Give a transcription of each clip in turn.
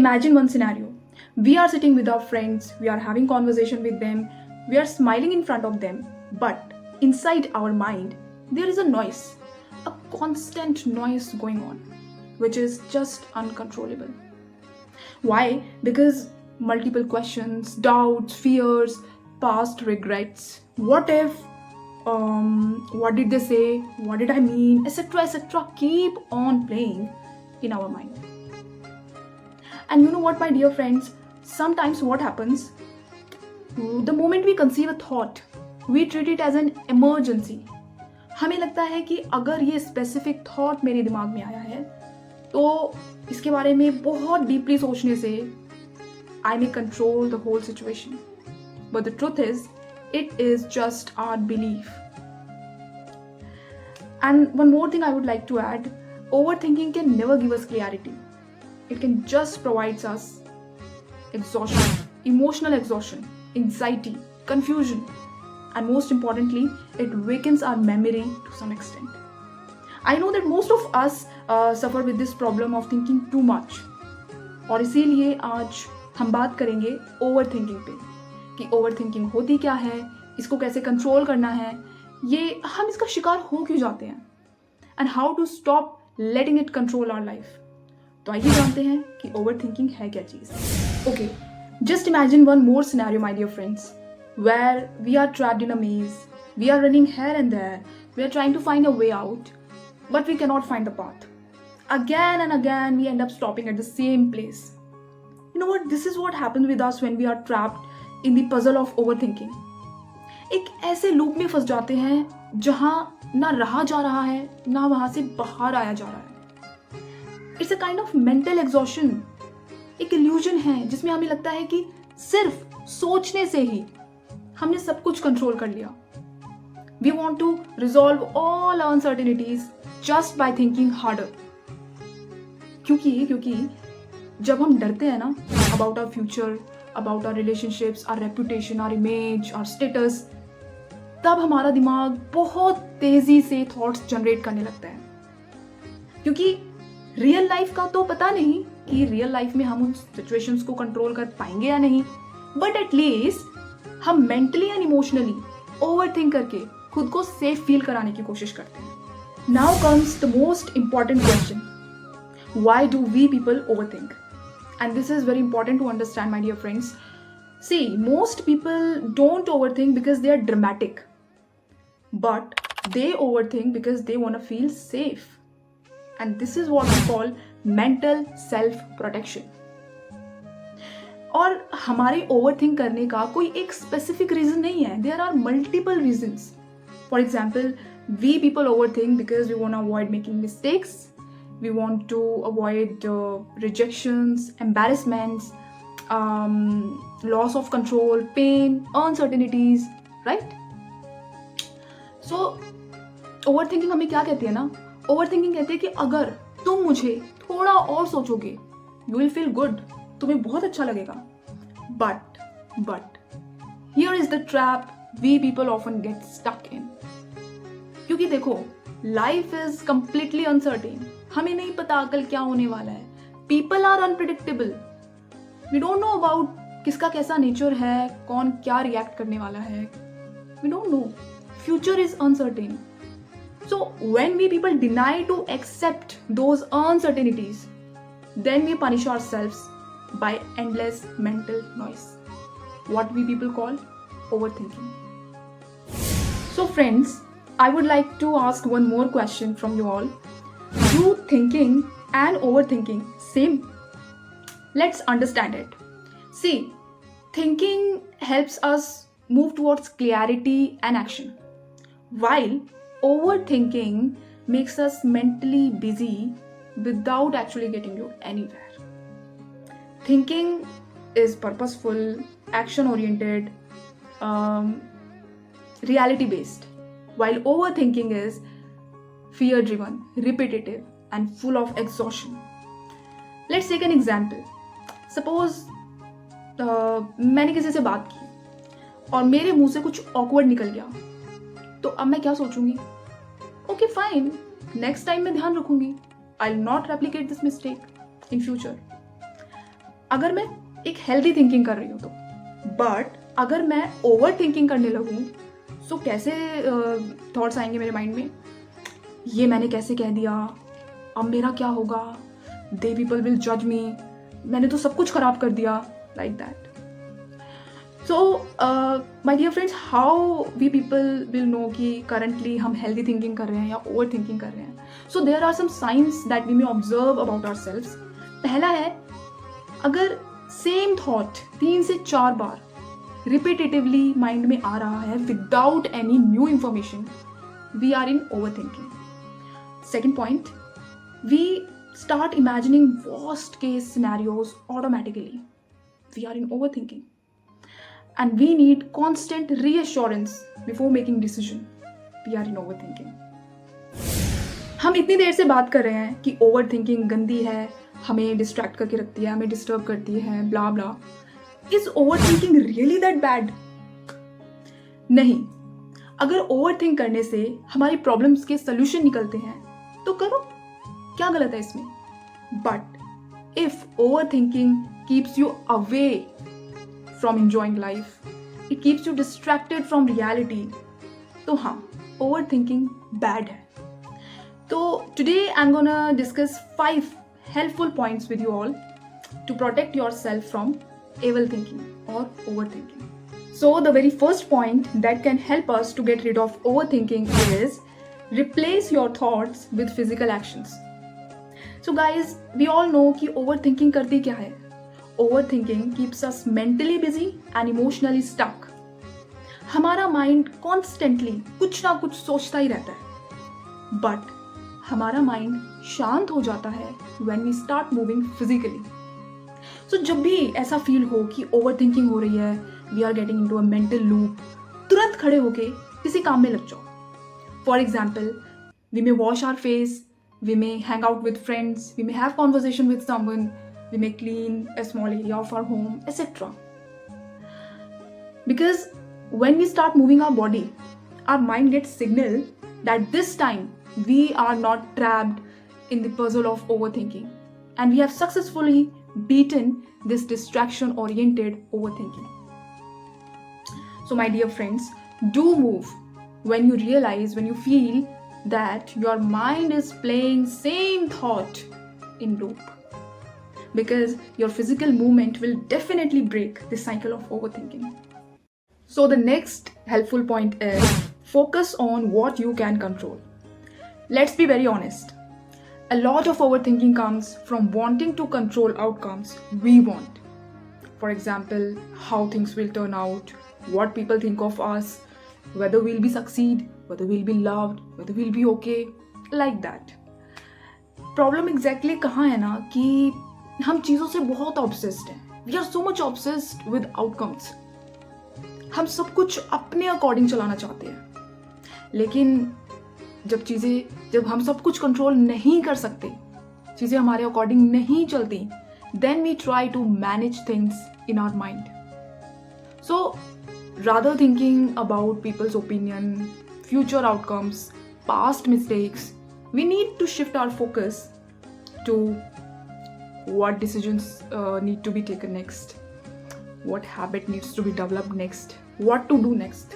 imagine one scenario. We are sitting with our friends, we are having conversation with them, we are smiling in front of them, but inside our mind, there is a noise, a constant noise going on, which is just uncontrollable. Why? Because multiple questions, doubts, fears, past regrets. What if? What did they say? What did I mean? Etc. keep on playing in our mind. And you know what, my dear friends? Sometimes what happens? The moment we conceive a thought, we treat it as an emergency. हमें लगता है कि अगर ये specific thought मेरे दिमाग में आया है तो इसके बारे में बहुत डीपली सोचने से I may control the whole situation. But the truth is, it is just our belief. And one more thing I would like to add, overthinking can never give us clarity. It can just provide us exhaustion, emotional exhaustion, anxiety, confusion, and most importantly, it weakens our memory to some extent. I know that most of us suffer with this problem of thinking too much. और इसीलिए आज हम बात करेंगे over thinking पे कि over thinking होती क्या है, इसको कैसे कंट्रोल करना है, ये हम इसका शिकार हो क्यों जाते हैं and how to stop letting it control our life. तो आइए जानते हैं कि ओवर थिंकिंग है क्या चीज़. Okay, just imagine one more scenario my dear friends, where we are trapped in a maze, we are running here and there, we are trying to find a way out, but we cannot find the path. Again and again, we end up stopping at the same place. You know what? This is what happens with us when we are trapped in the puzzle of overthinking. एक ऐसे loop में फंस जाते हैं जहां ना रहा जा रहा है ना वहां से बाहर आया जा रहा है. It's a kind of mental exhaustion. एक illusion है जिसमें हमें लगता है कि सिर्फ सोचने से ही हमने सब कुछ कंट्रोल कर लिया. We want to resolve all uncertainties just by thinking harder. क्योंकि जब हम डरते हैं ना about our future, about our relationships, our reputation, our image, our status, तब हमारा दिमाग बहुत तेजी से थॉट्स जनरेट करने लगता है. क्योंकि रियल लाइफ का तो पता नहीं कि रियल लाइफ में हम उन सिचुएशंस को कंट्रोल कर पाएंगे या नहीं, बट एटलीस्ट हम mentally and emotionally over think करके खुद को सेफ फील कराने की कोशिश करते हैं. Now comes the most important question, why do we people overthink? And this is very important to understand, my dear friends. See, most people don't overthink because they are dramatic, but they overthink because they want to feel safe. And this is what we call mental self protection. और हमारे overthink करने का कोई एक specific reason नहीं है. There are multiple reasons. For example, we people overthink because we want to avoid making mistakes, we want to avoid rejections, embarrassments, loss of control, pain, uncertainties, right? So overthinking हमें क्या कहती है ना, overthinking कहती है कि अगर तुम मुझे थोड़ा और सोचोगे, you will feel good, तुम्हें बहुत अच्छा लगेगा. But here is the trap we people often get stuck in. क्योंकि देखो, लाइफ इज कंप्लीटली अनसर्टेन. हमें नहीं पता कल क्या होने वाला है. People are unpredictable. We don't know about किसका कैसा नेचर है, कौन क्या रिएक्ट करने वाला है. We don't know. Future is uncertain. So when we people deny to accept those uncertainties, then we punish ourselves by endless mental noise, what we people call overthinking. So friends, I would like to ask one more question from you all. Do thinking and overthinking same? Let's understand it. See, thinking helps us move towards clarity and action, while overthinking makes us mentally busy without actually getting you anywhere. Thinking is purposeful, action-oriented, reality-based, while overthinking is fear-driven, repetitive, and full of exhaustion. Let's take an example. Suppose मैंने किसी से बात की और मेरे मुंह से कुछ awkward निकल गया, तो अब मैं क्या सोचूंगी? Okay, fine. Next time मैं ध्यान रखूंगी. I'll not replicate this mistake in future. अगर मैं एक हेल्दी थिंकिंग कर रही हूँ तो। बट अगर मैं ओवर थिंकिंग करने लगूँ तो कैसे थॉट्स आएंगे मेरे माइंड में, ये मैंने कैसे कह दिया, अब मेरा क्या होगा, दे पीपल विल जज मी, मैंने तो सब कुछ खराब कर दिया, like that. So my dear friends, how we people will know कि करंटली हम हेल्दी थिंकिंग कर रहे हैं या ओवर थिंकिंग कर रहे हैं. So there are some signs that we may observe about ourselves. पहला है, अगर सेम थॉट 3 से 4 बार रिपीटेटिवली माइंड में आ रहा है without any new information, we are in overthinking. Second point, we start imagining worst case scenarios automatically. We are in overthinking. And we need constant reassurance before making decision. We are in overthinking. हम इतनी देर से बात कर रहे हैं कि overthinking गंदी है, हमें डिस्ट्रैक्ट करके रखती है, हमें डिस्टर्ब करती है, blah blah. Is overthinking really that bad? नहीं. अगर ओवरथिंक करने से हमारी प्रॉब्लम्स के सोल्यूशन निकलते हैं तो करो, क्या गलत है इसमें. But if overthinking keeps you away from enjoying life, it keeps you distracted from reality, तो हाँ, ओवर थिंकिंग बैड है. तो today I am gonna discuss 5 helpful points with you all to protect yourself from evil thinking or overthinking. So the very first point that can help us to get rid of overthinking is replace your thoughts with physical actions. So guys, we all know कि overthinking करती क्या है. Overthinking keeps us mentally busy and emotionally stuck. हमारा mind constantly कुछ ना कुछ सोचता ही रहता है. बट हमारा माइंड शांत हो जाता है when we start moving physically. So जब भी ऐसा फील हो कि ओवर थिंकिंग हो रही है, we are getting into a mental loop, तुरंत खड़े होके किसी काम में लग जाओ. For example, we may wash our face, we may hang out with friends, we may have conversation with someone, we may clean a small area of our home, etcetera. Because when we start moving our body, our mind gets signal that this time we are not trapped in the puzzle of overthinking, and we have successfully beaten this distraction oriented overthinking. So my dear friends, do move when you realize, when you feel that your mind is playing same thought in loop, because your physical movement will definitely break the cycle of overthinking. So the next helpful point is focus on what you can control. Let's be very honest. A lot of overthinking comes from wanting to control outcomes we want. For example, how things will turn out, what people think of us, whether we'll be succeed, whether we'll be loved, whether we'll be okay, like that. Problem exactly कहाँ है ना कि हम चीज़ों से बहुत obsessed हैं. We are so much obsessed with outcomes. हम सब कुछ अपने अकॉर्डिंग चलाना चाहते हैं, लेकिन जब हम सब कुछ कंट्रोल नहीं कर सकते, चीज़ें हमारे अकॉर्डिंग नहीं चलती, then we try to manage things in our mind. So rather thinking about people's opinion, future outcomes, past mistakes, we need to shift our focus to what decisions need to be taken next, what habit needs to be developed next, what to do next.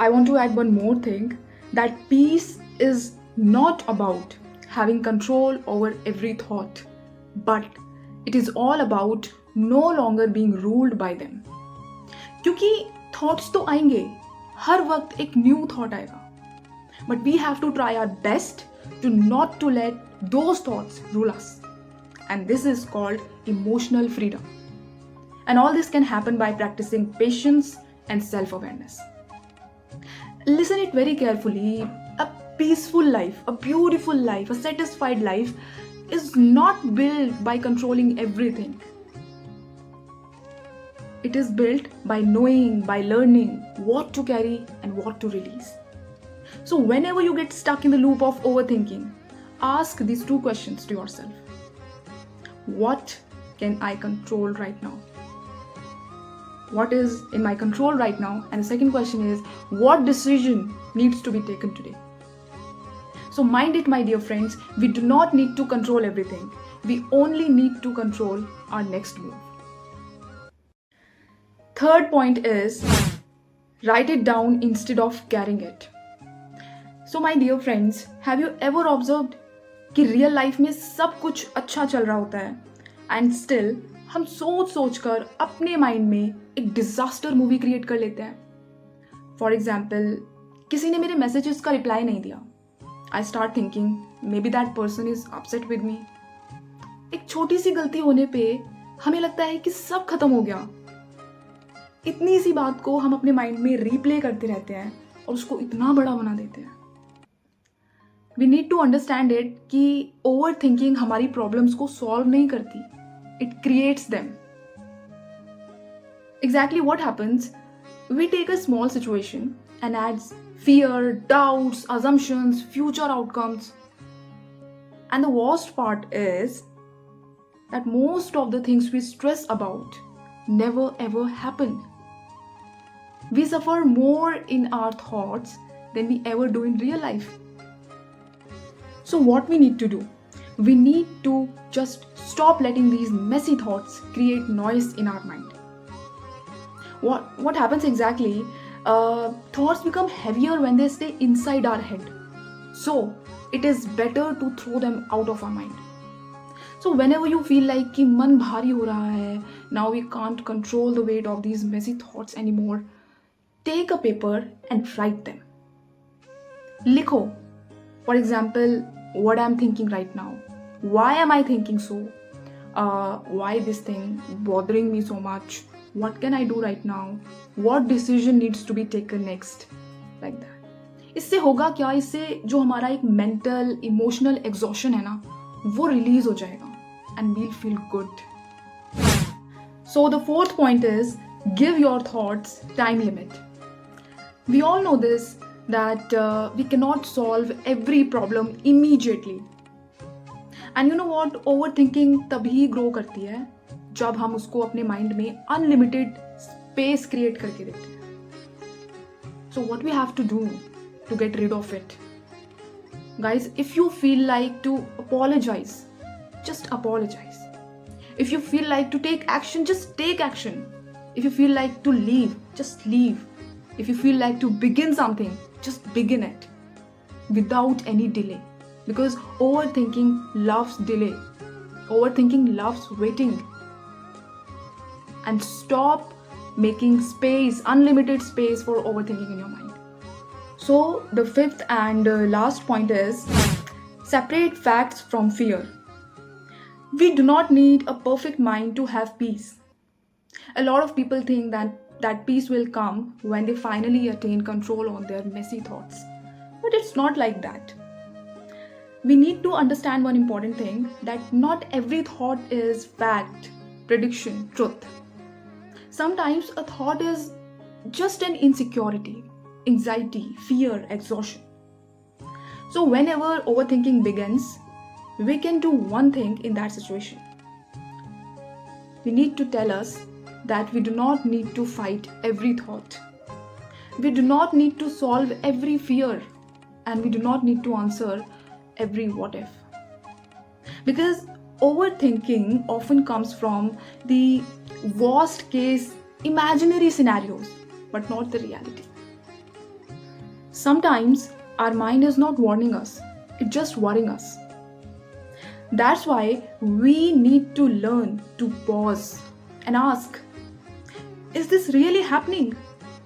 I want to add one more thing, that peace is not about having control over every thought, but it is all about no longer being ruled by them. क्योंकि thoughts तो आएंगे, हर वक्त एक new thought आएगा, but we have to try our best to not to let those thoughts rule us, and this is called emotional freedom. And all this can happen by practicing patience and self-awareness. Listen it very carefully. A peaceful life, a beautiful life, a satisfied life is not built by controlling everything. It is built by knowing, by learning what to carry and what to release. So whenever you get stuck in the loop of overthinking, ask these 2 questions to yourself. What can I control right now? What is in my control right now? And the second question is, what decision needs to be taken today? So mind it, my dear friends, we do not need to control everything. We only need to control our next move. Third point is write it down instead of carrying it. So my dear friends, have you ever observed कि real life में सब कुछ अच्छा चल रहा होता है and still हम सोच सोच कर अपने माइंड में एक डिजास्टर मूवी क्रिएट कर लेते हैं. फॉर एग्जाम्पल, किसी ने मेरे मैसेजेस का रिप्लाई नहीं दिया. I start thinking may be that person is upset with me. एक छोटी सी गलती होने पे हमें लगता है कि सब खत्म हो गया. इतनी सी बात को हम अपने माइंड में रीप्ले करते रहते हैं और उसको इतना बड़ा बना देते हैं. We need to understand it कि ओवर थिंकिंग हमारी प्रॉब्लम्स को सॉल्व नहीं करती, it creates them. Exactly what happens, we take a small situation and adds fear, doubts, assumptions, future outcomes. And the worst part is that most of the things we stress about never ever happen. We suffer more in our thoughts than we ever do in real life. So what we need to do? We need to just stop letting these messy thoughts create noise in our mind. What happens exactly? Thoughts become heavier when they stay inside our head. So it is better to throw them out of our mind. So whenever you feel like कि मन भारी हो रहा है, now we can't control the weight of these messy thoughts anymore, take a paper and write them. लिखो. For example, what I'm thinking right now. Why am I thinking so? Why this thing bothering me so much? What can I do right now? What decision needs to be taken next? Like that. इससे होगा क्या? इससे जो हमारा एक mental, emotional exhaustion है ना, वो release हो जाएगा and we'll feel good. So the fourth point is give your thoughts time limit. We all know this that we cannot solve every problem immediately. And you know what? Overthinking तभी grow करती है जब हम उसको अपने mind में unlimited space create करके देते हैं. So what we have to do to get rid of it? Guys, if you feel like to apologize, just apologize. If you feel like to take action, just take action. If you feel like to leave, just leave. If you feel like to begin something, just begin it without any delay. Because overthinking loves delay. Overthinking loves waiting. And stop making space, unlimited space for overthinking in your mind. So the fifth and last point is separate facts from fear. We do not need a perfect mind to have peace. A lot of people think that peace will come when they finally attain control on their messy thoughts. But it's not like that. We need to understand one important thing, that not every thought is fact, prediction, truth. Sometimes a thought is just an insecurity, anxiety, fear, exhaustion. So whenever overthinking begins, we can do one thing in that situation. We need to tell us that we do not need to fight every thought. We do not need to solve every fear, and we do not need to answer every what if. Because overthinking often comes from the worst case imaginary scenarios, but not the reality. Sometimes our mind is not warning us, it's just worrying us. That's why we need to learn to pause and ask, is this really happening?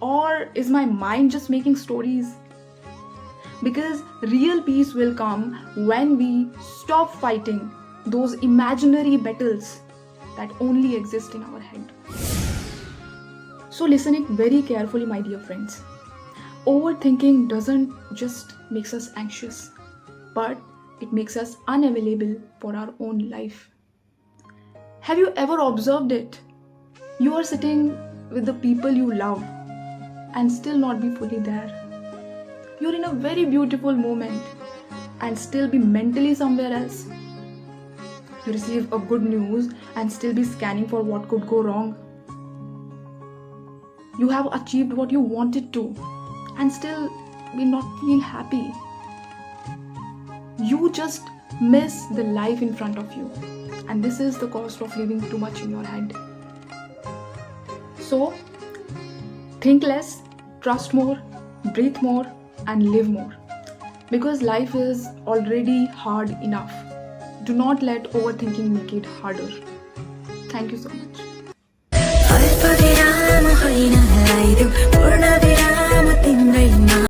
Or is my mind just making stories? Because real peace will come when we stop fighting those imaginary battles that only exist in our head. So listen it very carefully, my dear friends. Overthinking doesn't just makes us anxious, but it makes us unavailable for our own life. Have you ever observed it? You are sitting with the people you love and still not be fully there. You're in a very beautiful moment and still be mentally somewhere else. You receive a good news and still be scanning for what could go wrong. You have achieved what you wanted to and still will not feel happy. You just miss the life in front of you. And this is the cost of living too much in your head. So, think less, trust more, breathe more, and live more. Because life is already hard enough. Do not let overthinking make it harder. Thank you so much.